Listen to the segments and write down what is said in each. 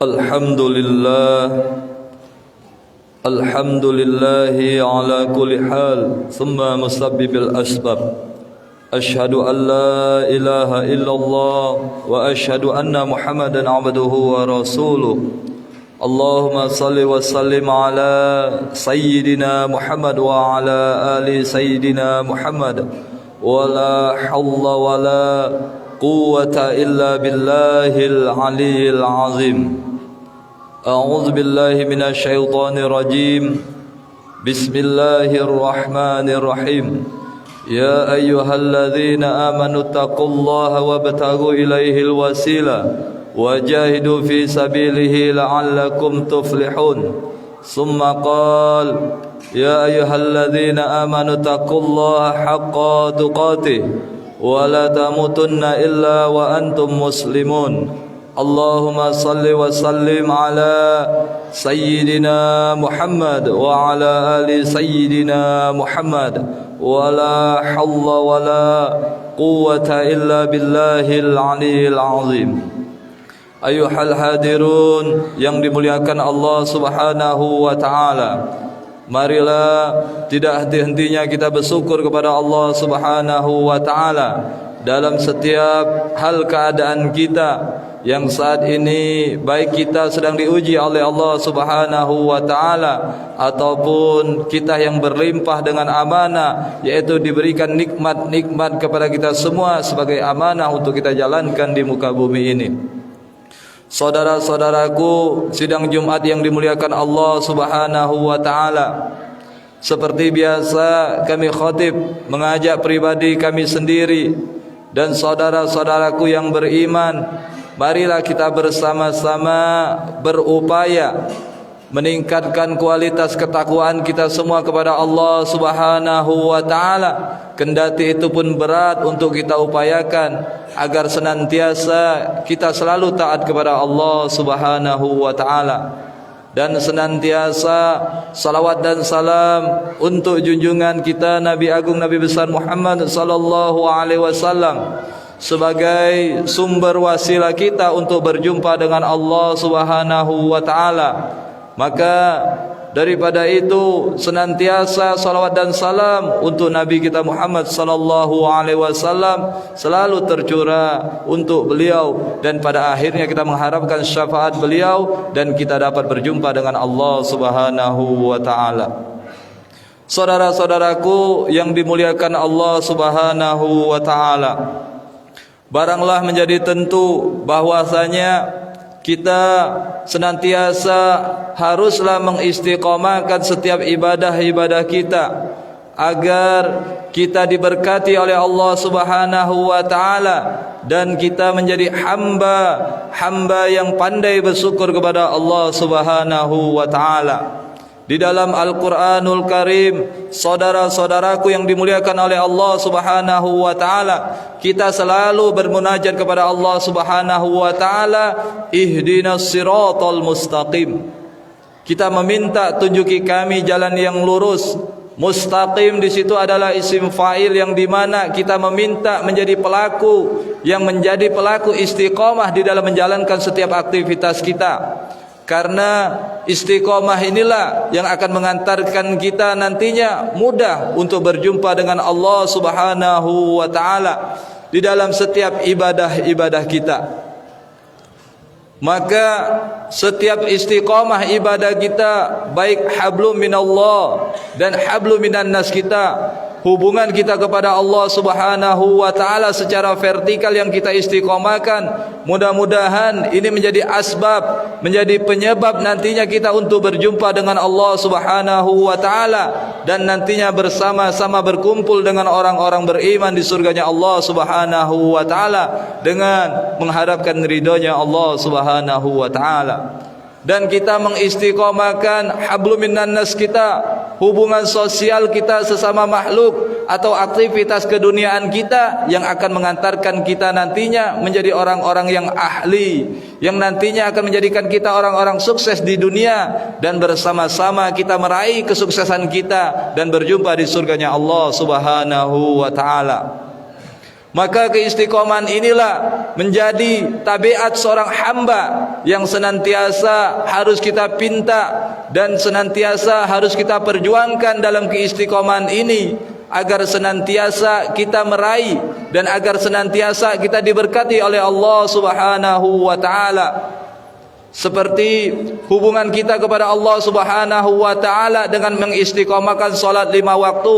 الحمد لله الحمد لله على كل حال ثم مسبب الأسباب أشهد أن لا إله إلا الله وأشهد أن محمدا عبده ورسوله اللهم صل وسلم على سيدنا محمد وعلى آل سيدنا محمد ولا حول ولا قوة إلا بالله العلي العظيم أعوذ بالله من الشيطان الرجيم بسم الله الرحمن الرحيم يا أيها الذين آمنوا اتقوا الله وابتغوا إليه الوسيلة وجاهدوا في سبيله لعلكم تفلحون ثم قال يا أيها الذين آمنوا اتقوا الله حق تقاته ولا تموتن إلا وأنتم مسلمون اللهم صل وسلم على سيدنا محمد وعلى آل سيدنا محمد ولا حول ولا قوة إلا بالله العلي العظيم Ayuhal hadirun yang dimuliakan Allah subhanahu wa ta'ala, marilah tidak henti-hentinya kita bersyukur kepada Allah subhanahu wa ta'ala dalam setiap hal keadaan kita yang saat ini, baik kita sedang diuji oleh Allah subhanahu wa ta'ala ataupun kita yang berlimpah dengan amanah, yaitu diberikan nikmat-nikmat kepada kita semua sebagai amanah untuk kita jalankan di muka bumi ini. Saudara-saudaraku, sidang Jumat yang dimuliakan Allah subhanahu wa ta'ala, seperti biasa kami khatib mengajak pribadi kami sendiri dan saudara-saudaraku yang beriman, marilah kita bersama-sama berupaya meningkatkan kualitas ketakwaan kita semua kepada Allah subhanahu wa ta'ala. Kendati itu pun berat untuk kita upayakan agar senantiasa kita selalu taat kepada Allah subhanahu wa ta'ala, dan senantiasa salawat dan salam untuk junjungan kita Nabi Agung Nabi besar Muhammad sallallahu alaihi wasallam sebagai sumber wasilah kita untuk berjumpa dengan Allah subhanahu wa ta'ala. Maka daripada itu senantiasa salawat dan salam untuk Nabi kita Muhammad sallallahu alaihi wasallam selalu tercurah untuk beliau, dan pada akhirnya kita mengharapkan syafaat beliau dan kita dapat berjumpa dengan Allah subhanahu wa ta'ala. Saudara-saudaraku yang dimuliakan Allah subhanahu wa ta'ala, baranglah menjadi tentu bahwasanya kita senantiasa haruslah mengistiqomahkan setiap ibadah-ibadah kita agar kita diberkati oleh Allah subhanahu wa ta'ala dan kita menjadi hamba yang pandai bersyukur kepada Allah subhanahu wa ta'ala. Di dalam Al-Quranul Karim, saudara-saudaraku yang dimuliakan oleh Allah subhanahu wa ta'ala, kita selalu bermunajat kepada Allah subhanahu wa ta'ala, ihdinas siratal mustaqim. Kita meminta tunjuki kami jalan yang lurus. Mustaqim di situ adalah isim fa'il yang dimana kita meminta menjadi pelaku, yang menjadi pelaku istiqomah di dalam menjalankan setiap aktivitas kita. Karena istiqomah inilah yang akan mengantarkan kita nantinya mudah untuk berjumpa dengan Allah subhanahu wa ta'ala di dalam setiap ibadah-ibadah kita. Maka setiap istiqomah ibadah kita, baik hablum minallah dan hablum minan nas kita, hubungan kita kepada Allah subhanahu wa ta'ala secara vertikal yang kita istiqomahkan, mudah-mudahan ini menjadi asbab, menjadi penyebab nantinya kita untuk berjumpa dengan Allah subhanahu wa ta'ala dan nantinya bersama-sama berkumpul dengan orang-orang beriman di surganya Allah subhanahu wa ta'ala dengan mengharapkan ridhonya Allah subhanahu wa ta'ala. Dan kita mengistiqomahkan hablum minan nas kita, hubungan sosial kita sesama makhluk atau aktivitas keduniaan kita yang akan mengantarkan kita nantinya menjadi orang-orang yang ahli, yang nantinya akan menjadikan kita orang-orang sukses di dunia dan bersama-sama kita meraih kesuksesan kita dan berjumpa di surganya Allah subhanahu wa ta'ala. Maka keistiqomahan inilah menjadi tabiat seorang hamba yang senantiasa harus kita pinta dan senantiasa harus kita perjuangkan dalam keistiqomahan ini, agar senantiasa kita meraih dan agar senantiasa kita diberkati oleh Allah Subhanahu wa taala. Seperti hubungan kita kepada Allah Subhanahu wa taala dengan mengistiqomahkan salat 5 waktu,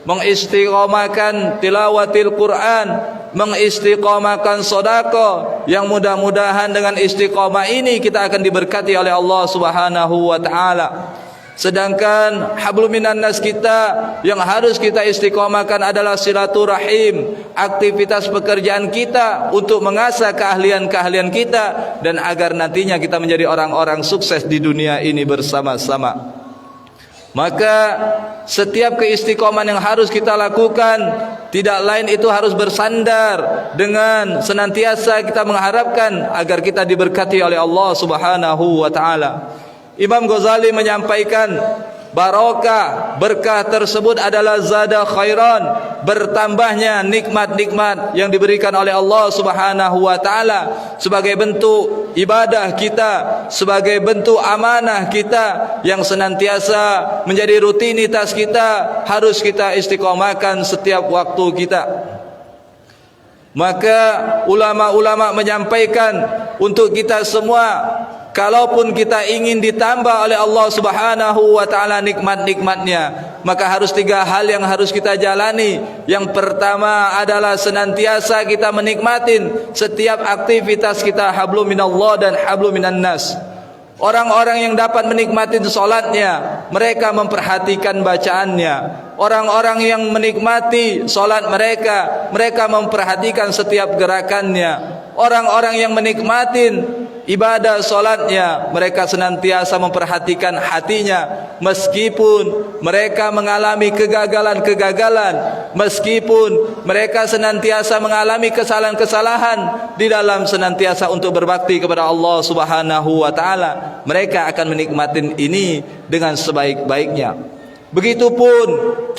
mengistiqomahkan tilawatil Quran, mengistiqomahkan sedekah, yang mudah-mudahan dengan istiqomah ini kita akan diberkati oleh Allah Subhanahu wa taala. Sedangkan hablum minan nas kita yang harus kita istiqomahkan adalah silaturahim, aktivitas pekerjaan kita untuk mengasah keahlian-keahlian kita dan agar nantinya kita menjadi orang-orang sukses di dunia ini bersama-sama. Maka setiap keistiqomahan yang harus kita lakukan tidak lain itu harus bersandar dengan senantiasa kita mengharapkan agar kita diberkati oleh Allah Subhanahu wa taala. Imam Ghazali menyampaikan berkah tersebut adalah zada khairan, bertambahnya nikmat-nikmat yang diberikan oleh Allah Subhanahu wa taala sebagai bentuk ibadah kita, sebagai bentuk amanah kita yang senantiasa menjadi rutinitas kita, harus kita istiqomahkan setiap waktu kita. Maka ulama-ulama menyampaikan untuk kita semua, kalaupun kita ingin ditambah oleh Allah Subhanahu wa taala nikmat-nikmatnya, maka harus 3 hal yang harus kita jalani. Yang pertama adalah senantiasa kita menikmatin setiap aktivitas kita, hablum minallah dan hablum minan nas. Orang-orang yang dapat menikmati salatnya, mereka memperhatikan bacaannya. Orang-orang yang menikmati salat mereka, mereka memperhatikan setiap gerakannya. Orang-orang yang menikmati ibadah salatnya, mereka senantiasa memperhatikan hatinya, meskipun mereka mengalami kegagalan-kegagalan, meskipun mereka senantiasa mengalami kesalahan-kesalahan, di dalam senantiasa untuk berbakti kepada Allah Subhanahu wa taala, mereka akan menikmati ini dengan sebaik-baiknya. Begitupun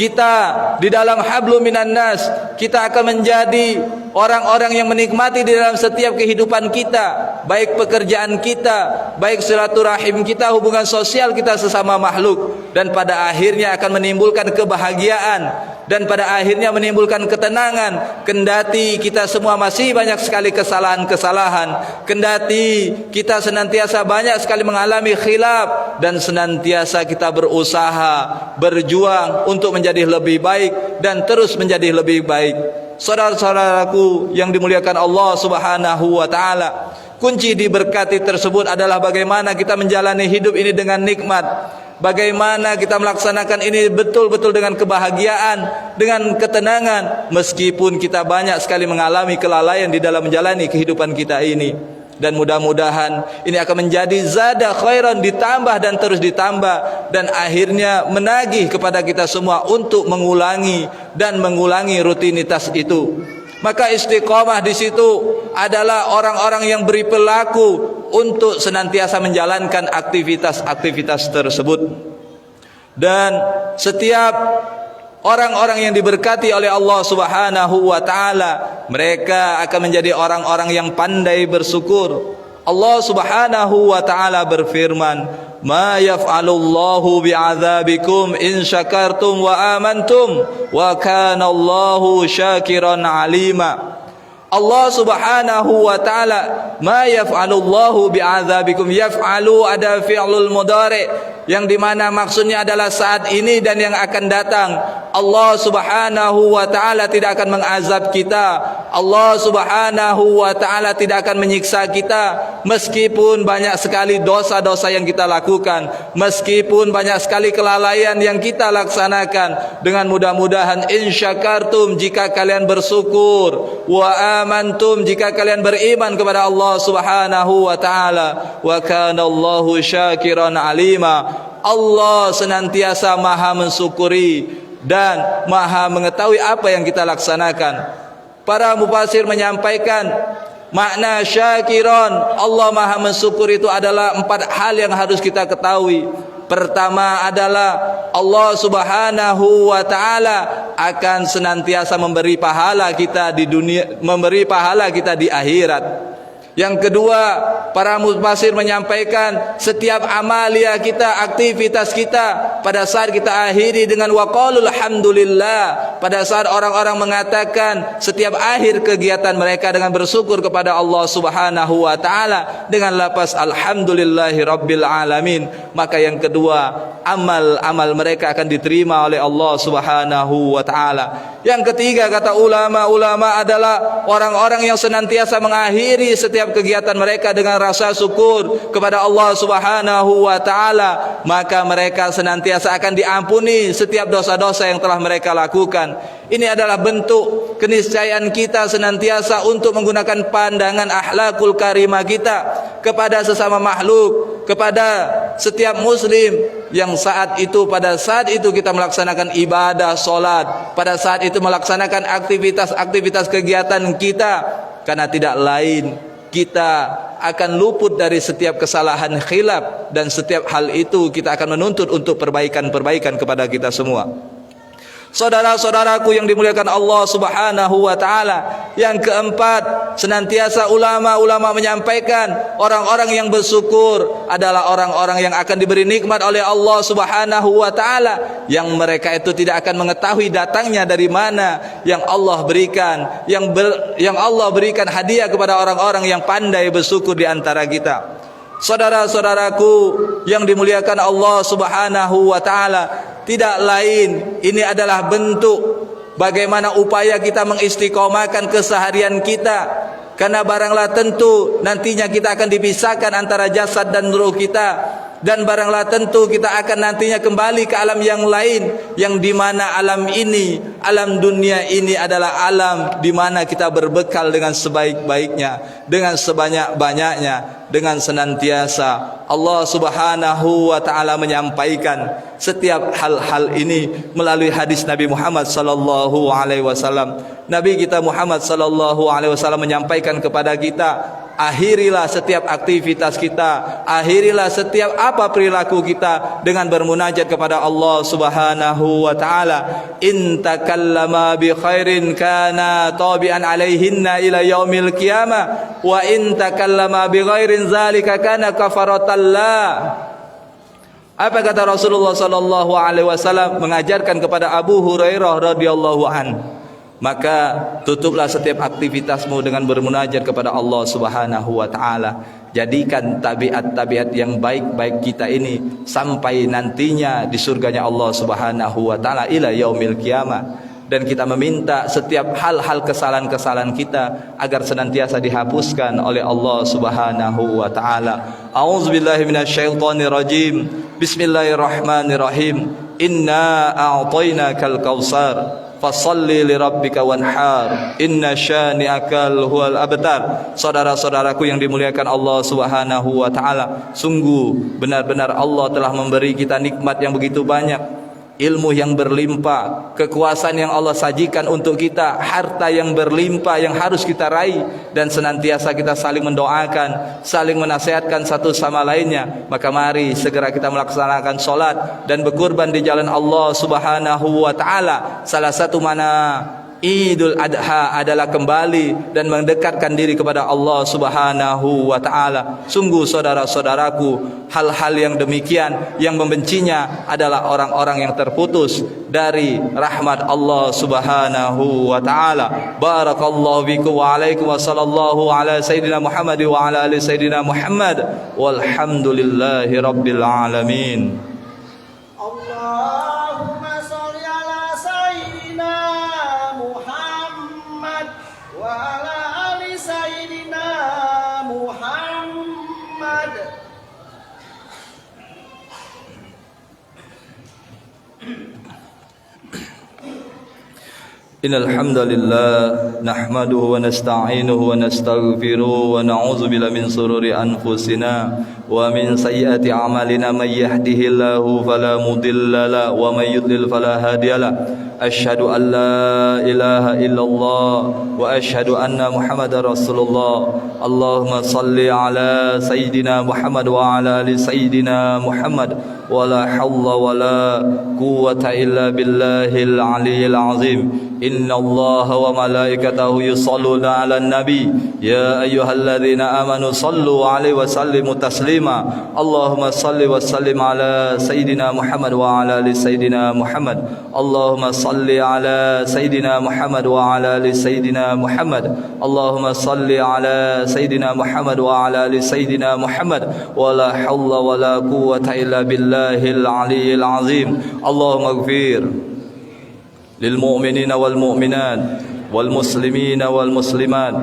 kita di dalam hablum minan nas, kita akan menjadi orang-orang yang menikmati di dalam setiap kehidupan kita, baik pekerjaan kita, baik silaturahim kita, hubungan sosial kita sesama makhluk, dan pada akhirnya akan menimbulkan kebahagiaan dan pada akhirnya menimbulkan ketenangan. Kendati kita semua masih banyak sekali kesalahan-kesalahan, kendati kita senantiasa banyak sekali mengalami khilaf, dan senantiasa kita berusaha, berjuang untuk menjadi lebih baik dan terus menjadi lebih baik. Saudara-saudaraku yang dimuliakan Allah Subhanahu wa taala, kunci diberkati tersebut adalah bagaimana kita menjalani hidup ini dengan nikmat, bagaimana kita melaksanakan ini betul-betul dengan kebahagiaan, dengan ketenangan, meskipun kita banyak sekali mengalami kelalaian di dalam menjalani kehidupan kita ini. Dan mudah-mudahan ini akan menjadi zada khairan, ditambah dan terus ditambah, dan akhirnya menagih kepada kita semua untuk mengulangi dan mengulangi rutinitas itu. Maka istiqomah di situ adalah orang-orang yang beri perilaku untuk senantiasa menjalankan aktivitas-aktivitas tersebut. Dan setiap orang-orang yang diberkati oleh Allah Subhanahu wa taala, mereka akan menjadi orang-orang yang pandai bersyukur. Allah Subhanahu wa taala berfirman, "Ma yaf'alullahu bi'adzabikum in syakartum wa amantum wa kana Allahu syakiran alima." Allah Subhanahu wa taala, ma yaf'alullahu bi'adzabikum, yaf'alu ada fi'lul mudhari, yang dimana maksudnya adalah saat ini dan yang akan datang. Allah Subhanahu wa taala tidak akan mengazab kita, Allah Subhanahu wa taala tidak akan menyiksa kita, meskipun banyak sekali dosa-dosa yang kita lakukan, meskipun banyak sekali kelalaian yang kita laksanakan. Dengan mudah-mudahan insyakartum, jika kalian bersyukur, wa amantum, jika kalian beriman kepada Allah Subhanahu wa taala, wa kana Allahu syakiran alima. Allah senantiasa maha mensyukuri dan maha mengetahui apa yang kita laksanakan. Para mufasir menyampaikan makna syakiran, Allah maha mensyukuri, itu adalah 4 hal yang harus kita ketahui. Pertama adalah Allah Subhanahu wa taala akan senantiasa memberi pahala kita di dunia, memberi pahala kita di akhirat. Yang kedua, para mufasir menyampaikan setiap amalia kita, aktivitas kita, pada saat kita akhiri dengan waqalul hamdulillah, pada saat orang-orang mengatakan setiap akhir kegiatan mereka dengan bersyukur kepada Allah Subhanahu wa taala dengan lafaz alhamdulillahi rabbil alamin, maka yang kedua, amal-amal mereka akan diterima oleh Allah Subhanahu wa taala. Yang ketiga, kata ulama-ulama, adalah orang-orang yang senantiasa mengakhiri setiap kegiatan mereka dengan rasa syukur kepada Allah Subhanahu wa taala, maka mereka senantiasa akan diampuni setiap dosa-dosa yang telah mereka lakukan. Ini adalah bentuk keniscayaan kita senantiasa untuk menggunakan pandangan akhlakul karimah kita kepada sesama makhluk, kepada setiap muslim yang pada saat itu kita melaksanakan ibadah salat, pada saat itu melaksanakan aktivitas kegiatan kita, karena tidak lain kita akan luput dari setiap kesalahan khilaf, dan setiap hal itu kita akan menuntut untuk perbaikan kepada kita semua. Saudara-saudaraku yang dimuliakan Allah Subhanahu wa taala, yang keempat, senantiasa ulama-ulama menyampaikan orang-orang yang bersyukur adalah orang-orang yang akan diberi nikmat oleh Allah Subhanahu wa taala, yang mereka itu tidak akan mengetahui datangnya dari mana, yang Allah berikan, yang Allah berikan hadiah kepada orang-orang yang pandai bersyukur di antara kita. Saudara-saudaraku yang dimuliakan Allah Subhanahu wa taala, tidak lain ini adalah bentuk bagaimana upaya kita mengistiqomahkan keseharian kita, karena baranglah tentu nantinya kita akan dipisahkan antara jasad dan ruh kita, dan baranglah tentu kita akan nantinya kembali ke alam yang lain, yang dimana alam ini, alam dunia ini adalah alam dimana kita berbekal dengan sebaik-baiknya, dengan sebanyak-banyaknya, dengan senantiasa Allah Subhanahu wa taala menyampaikan setiap hal-hal ini melalui hadis Nabi Muhammad sallallahu alaihi wasallam. Nabi kita Muhammad sallallahu alaihi wasallam menyampaikan kepada kita, akhirilah setiap aktivitas kita, akhirilah setiap apa perilaku kita dengan bermunajat kepada Allah Subhanahu wa taala. In takallama bi khairin kana tabi'an alaihinna ila yaumil qiyamah, wa in takallama bi ghairin zalika kana kafaratallah. Apa kata Rasulullah sallallahu alaihi wasallam mengajarkan kepada Abu Hurairah radhiyallahu an? Maka tutuplah setiap aktivitasmu dengan bermunajat kepada Allah Subhanahu wa taala. Jadikan tabiat-tabiat yang baik-baik kita ini sampai nantinya di surganya Allah Subhanahu wa taala ila yaumil qiyamah. Dan kita meminta setiap hal-hal kesalahan-kesalahan kita agar senantiasa dihapuskan oleh Allah Subhanahu wa taala. A'udzubillahi minasyaitonir rajim. Bismillahirrahmanirrahim. Inna a'tainakal kautsar fasalli lirabbika wanhar inna syani'akal huwal abtar. Saudara-saudaraku yang dimuliakan Allah Subhanahu wa taala, sungguh benar-benar Allah telah memberi kita nikmat yang begitu banyak, ilmu yang berlimpah, kekuasaan yang Allah sajikan untuk kita, harta yang berlimpah yang harus kita raih, dan senantiasa kita saling mendoakan, saling menasihatkan satu sama lainnya. Maka mari segera kita melaksanakan solat dan berkurban di jalan Allah Subhanahu wa taala. Salah satu mana Idul Adha adalah kembali dan mendekatkan diri kepada Allah Subhanahu wa taala. Sungguh saudara-saudaraku, hal-hal yang demikian yang membencinya adalah orang-orang yang terputus dari rahmat Allah Subhanahu wa taala. Barakallahu fikum wa alaikum wa sallallahu ala sayyidina Muhammad wa ala ali sayyidina Muhammad walhamdulillahi rabbil alamin. Allahumma sholli ala sayyidina Muhammad wa ala ali sayyidina Muhammad. إن الحمد لله نحمده ونستعينه ونستغفره ونعوذ بالله من شرور أنفسنا ومن سيئات أعمالنا من يهده الله فلا مضل له ومن يضلل فلا هادي له أشهد أن لا إله إلا الله وأشهد أن محمدا رسول الله اللهم صل على سيدنا محمد وعلى آل سيدنا محمد ولا حول ولا قوة إلا بالله العلي العظيم إن الله وملائكته يصلون على النبي يا أيها الذين آمنوا صلوا عليه وسلموا تسليما اللهم صل وسلم على سيدنا محمد وعلى آل سيدنا محمد اللهم صل على سيدنا محمد وعلى آل سيدنا محمد اللهم صل على سيدنا محمد وعلى آل سيدنا محمد ولا حول ولا قوة إلا بالله العلي العظيم اللهم اغفر للمؤمنين والمؤمنات والمسلمين والمسلمات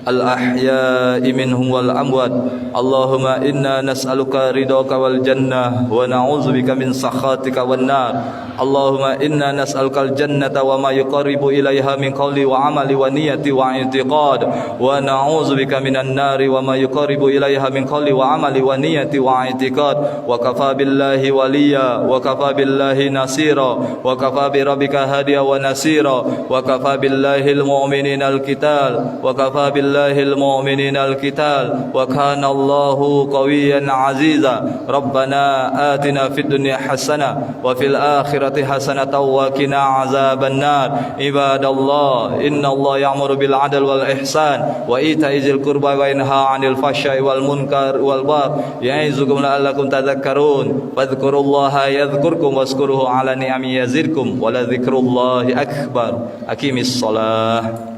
الأحياء منهم والأموات اللهم إنا نسألك رضاك والجنة ونعوذ بك من سخطك والنار اللهم إنا نسألك الجنة وما يقرب إليها من قول وعمل ونية واعتقاد ونعوذ بك من النار وما يقرب إليها من قول وعمل ونية واعتقاد وكفى بالله وليا وكفى بالله نصيرا وكفى بربك هاديا ونصيرا وكفى بالله المؤمنين القتال وكفى بالله المؤمنين القتال وكان الله قويا عزيزا ربنا آتنا في الدنيا حسنة وفي الآخرة حسنة وقنا عذاب النار عباد الله إن الله يأمر بالعدل والإحسان وإيتاء ذي القربى وينهى عن الفحشاء والمنكر والبغي يعظكم لعلكم تذكرون فاذكروا الله يذكركم واشكروه على نعمه يزدكم ولذكر الله أكبر أقيموا الصلاة